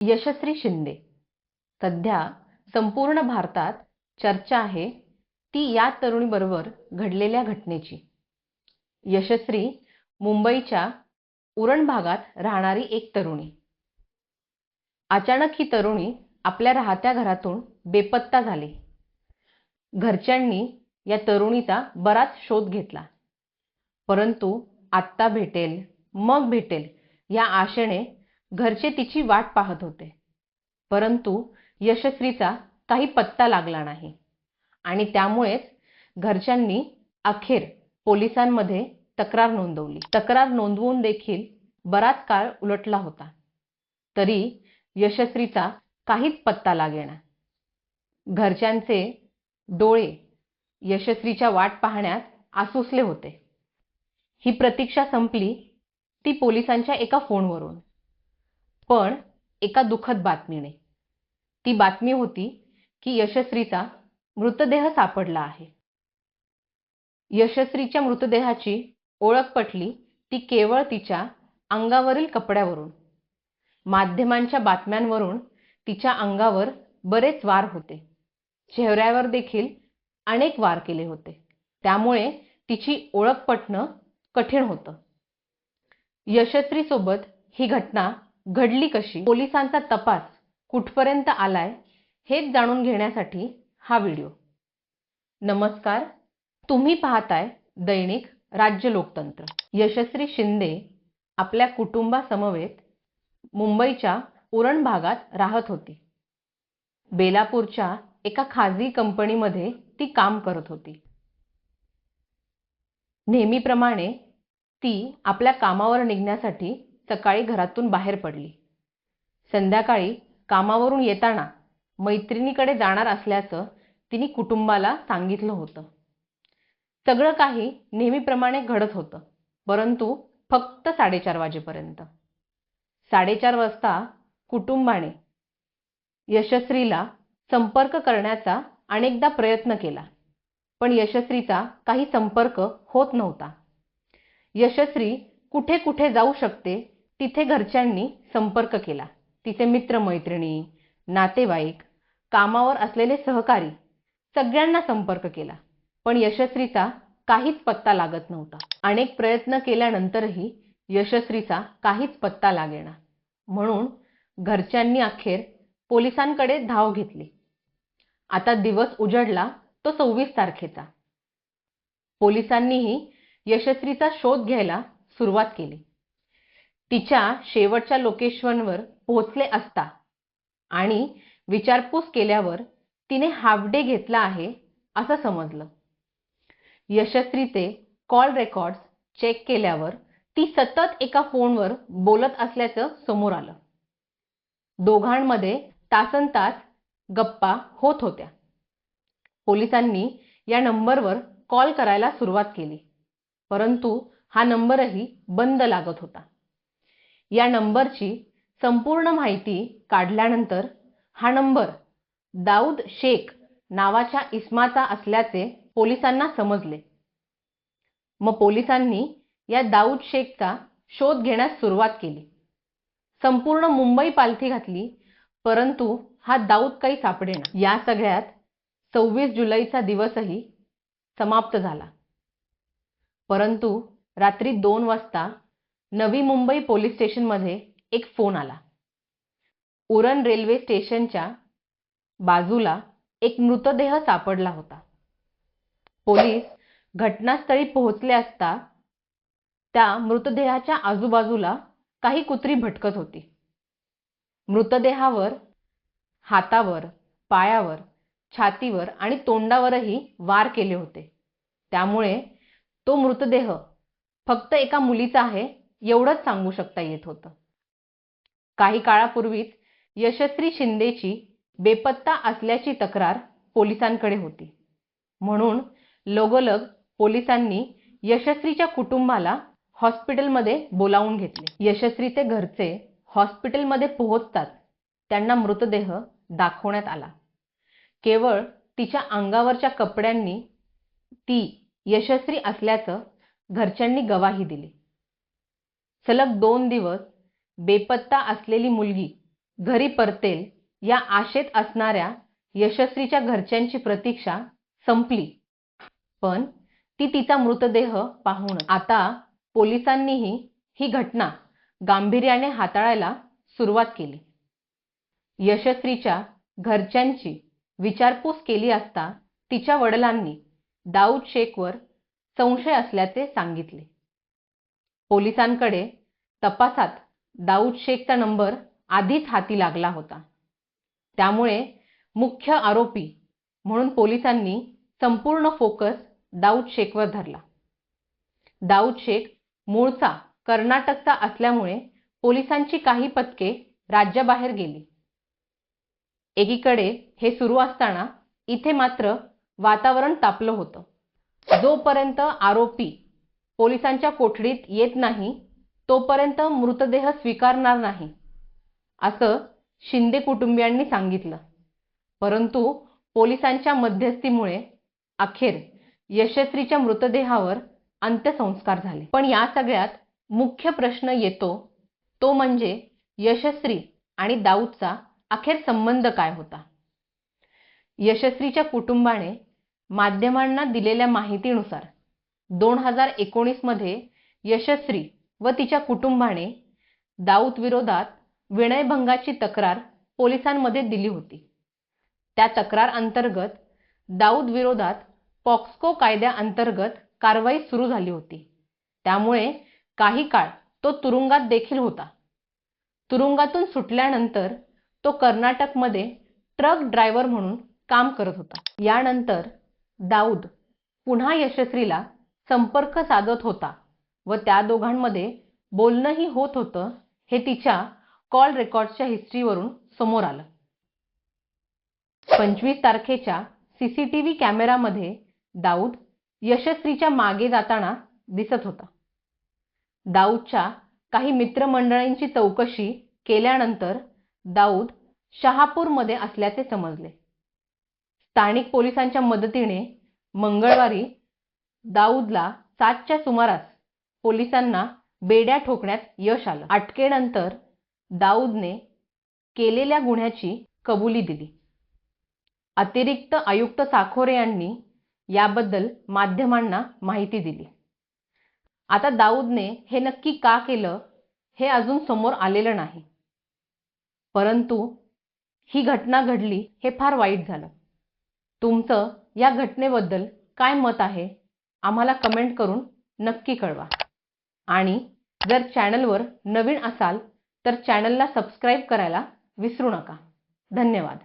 यशस्वी शिंदे सध्या संपूर्ण भारतात चर्चा आहे ती या तरुणीबरोबर घडलेल्या घटनेची। यशस्वी मुंबईच्या उरण भागात राहणारी एक तरुणी। अचानक ही तरुणी आपल्या राहत्या घरातून बेपत्ता झाली। घरच्यांनी या तरुणीचा बराच शोध घेतला, परंतु आत्ता भेटेल मग भेटेल या आशेने घरचे तिची वाट पाहत होते। परंतु यशस्वीचा काही पत्ता लागला नाही आणि त्यामुळेच घरच्यांनी अखेर पोलिसांमध्ये तक्रार नोंदवली। तक्रार नोंदवून देखील बराच काळ उलटला होता, तरी यशस्वीचा काहीच पत्ता लागेना। घरच्यांचे डोळे यशस्वीच्या वाट पाहण्यात आसुसले होते। ही प्रतीक्षा संपली ती पोलिसांच्या एका फोनवरून, पण एका दुःखद बातमीने। ती बातमी होती की यशस्वीचा मृतदेह सापडला आहे। यशस्वीच्या मृतदेहाची ओळख पटली ती केवळ तिच्या अंगावरील कपड्यावरून। माध्यमांच्या बातम्यांवरून तिच्या अंगावर बरेच वार होते, चेहऱ्यावर देखील अनेक वार केले होते, त्यामुळे तिची ओळख पटणं कठीण होतं। यशस्वी सोबत ही घटना घडली कशी, पोलिसांचा तपास कुठपर्यंत आलाय हेच जाणून घेण्यासाठी हा व्हिडिओ। नमस्कार, तुम्ही पाहताय दैनिक राज्य लोकतंत्र। यशस्वी शिंदे आपल्या कुटुंबासमवेत मुंबईच्या उरण भागात राहत होती। बेलापूरच्या एका खाजगी कंपनीमध्ये ती काम करत होती। नेहमीप्रमाणे ती आपल्या कामावर निघण्यासाठी सकाळी घरातून बाहेर पडली। संध्याकाळी कामावरून येताना मैत्रिणीकडे जाणार असल्याचं तिने कुटुंबाला सांगितलं होतं। सगळं काही नेहमीप्रमाणे घडत होतं, परंतु फक्त 4:30 वाजेपर्यंत। 4:30 वाजता कुटुंबाने यशस्वीला संपर्क करण्याचा अनेकदा प्रयत्न केला, पण यशस्वीचा काही संपर्क होत नव्हता। यशस्वी कुठे कुठे जाऊ शकते तिथे घरच्यांनी संपर्क केला। तिचे मित्रमैत्रिणी, नातेवाईक, कामावर असलेले सहकारी सगळ्यांना संपर्क केला, पण यशस्वीचा काहीच पत्ता लागत नव्हता। अनेक प्रयत्न केल्यानंतरही यशस्वीचा काहीच पत्ता लागेना, म्हणून घरच्यांनी अखेर पोलिसांकडे धाव घेतली। आता दिवस उजडला तो 26 तारखेचा। पोलिसांनीही यशस्वीचा शोध घ्यायला सुरुवात केली। तिच्या शेवटच्या लोकेशनवर पोहोचले असता आणि विचारपूस केल्यावर तिने हाफ डे घेतला आहे असं समजलं। यशस्वीचे कॉल रेकॉर्ड्स चेक केल्यावर ती सतत एका फोनवर बोलत असल्याचं समोर आलं। दोघांमध्ये तासनतास गप्पा होत होत्या। पोलिसांनी या नंबरवर कॉल करायला सुरुवात केली, परंतु हा नंबरही बंद लागत होता। या नंबरची संपूर्ण माहिती काढल्यानंतर हा नंबर दाऊद शेख नावाच्या इसमाचा असल्याचे पोलिसांना समजले। मग पोलिसांनी या दाऊद शेखचा शोध घेण्यास सुरुवात केली। संपूर्ण मुंबई पालथी घातली, परंतु हा दाऊद काही सापडेना। या सगळ्यात 26 जुलैचा दिवसही समाप्त झाला, परंतु रात्री 2 वाजता नवी मुंबई पोलीस स्टेशनमध्ये एक फोन आला। उरण रेल्वे स्टेशनच्या बाजूला एक मृतदेह सापडला होता। पोलीस घटनास्थळी पोहोचले असता त्या मृतदेहाच्या आजूबाजूला काही कुत्री भटकत होती। मृतदेहावर हातावर, पायावर, छातीवर आणि तोंडावरही वार केले होते, त्यामुळे तो मृतदेह फक्त एका मुलीचा आहे एवढंच सांगू शकता येत होतं। काही काळापूर्वीच यशस्वी शिंदेची बेपत्ता असल्याची तक्रार पोलिसांकडे होती, म्हणून लगोलग पोलिसांनी यशस्वीच्या कुटुंबाला हॉस्पिटलमध्ये बोलावून घेतले। यशस्वीचे घरचे हॉस्पिटलमध्ये पोहोचताच त्यांना मृतदेह दाखवण्यात आला। केवळ तिच्या अंगावरच्या कपड्यांनी ती यशस्वी असल्याचं घरच्यांनी गवाही दिली। सलग 2 दिवस बेपत्ता असलेली मुलगी घरी परतेल या आशेत असणाऱ्या यशस्वीच्या घरच्यांची प्रतीक्षा संपली, पण ती तिचा मृतदेह पाहून आता पोलिसांनीही ही घटना गांभीर्याने हाताळायला सुरुवात केली. यशस्वीच्या घरच्यांची विचारपूस केली असता तिच्या वडिलांनी दाऊद शेखवर संशय असल्याचे सांगितले. पोलिसांकडे तपासात दाऊद शेखचा नंबर आधीच हाती लागला होता. त्यामुळे मुख्य आरोपी म्हणून पोलिसांनी संपूर्ण फोकस दाऊद शेखवर धरला. दाऊद शेख मूळचा कर्नाटकचा असल्यामुळे पोलिसांची काही पथके राज्याबाहेर गेली. एकीकडे हे सुरू असताना इथे मात्र वातावरण तापलं होतं. जोपर्यंत आरोपी पोलिसांच्या कोठडीत येत नाही तोपर्यंत मृतदेह स्वीकारणार नाही, असं शिंदे कुटुंबियांनी सांगितलं. परंतु पोलिसांच्या मध्यस्थीमुळे अखेर यशस्वीच्या मृतदेहावर अंत्यसंस्कार झाले. पण या सगळ्यात मुख्य प्रश्न येतो तो म्हणजे यशस्वी आणि दाऊदचा अखेर संबंध काय होता. यशस्वीच्या कुटुंबाने माध्यमांना दिलेल्या माहितीनुसार 2019 मध्ये यशस्वी व तिच्या कुटुंबाने दाऊद विरोधात विनयभंगाची तक्रार पोलिसांमध्ये दिली होती. त्या तक्रार अंतर्गत दाऊद विरोधात पॉक्सो कायद्याअंतर्गत कारवाई सुरू झाली होती. त्यामुळे काही काळ तो तुरुंगात देखील होता. तुरुंगातून सुटल्यानंतर तो कर्नाटकमध्ये ट्रक ड्रायव्हर म्हणून काम करत होता. यानंतर दाऊद पुन्हा यशस्वीला संपर्क साधत होता व त्या दोघांमध्ये बोलणंही होत होतं हे तिच्या कॉल रेकॉर्ड्सच्या हिस्ट्रीवरून समोर आलं. 25 तारखेच्या सीसीटीव्ही कॅमेरामध्ये दाऊद यशस्वीच्या मागे जाताना दिसत होता. दाऊदच्या काही मित्रमंडळींची चौकशी केल्यानंतर दाऊद शहापूरमध्ये असल्याचे समजले. स्थानिक पोलिसांच्या मदतीने मंगळवारी दाऊदला 7च्या सुमारास पोलिसांना बेड्या ठोकण्यात यश आलं. अटकेनंतर दाऊदने केलेल्या गुन्ह्याची कबुली दिली. अतिरिक्त आयुक्त साखोरे यांनी याबद्दल माध्यमांना माहिती दिली. आता दाऊदने हे नक्की का केलं हे अजून समोर आलेलं नाही. परंतु ही घटना घडली हे फार वाईट झालं. तुमचं या घटनेबद्दल काय मत आहे आम्हाला कमेंट करून नक्की कळवा. आणि जर चॅनलवर नवीन असाल तर चॅनलला सबस्क्राईब करायला विसरू नका. धन्यवाद.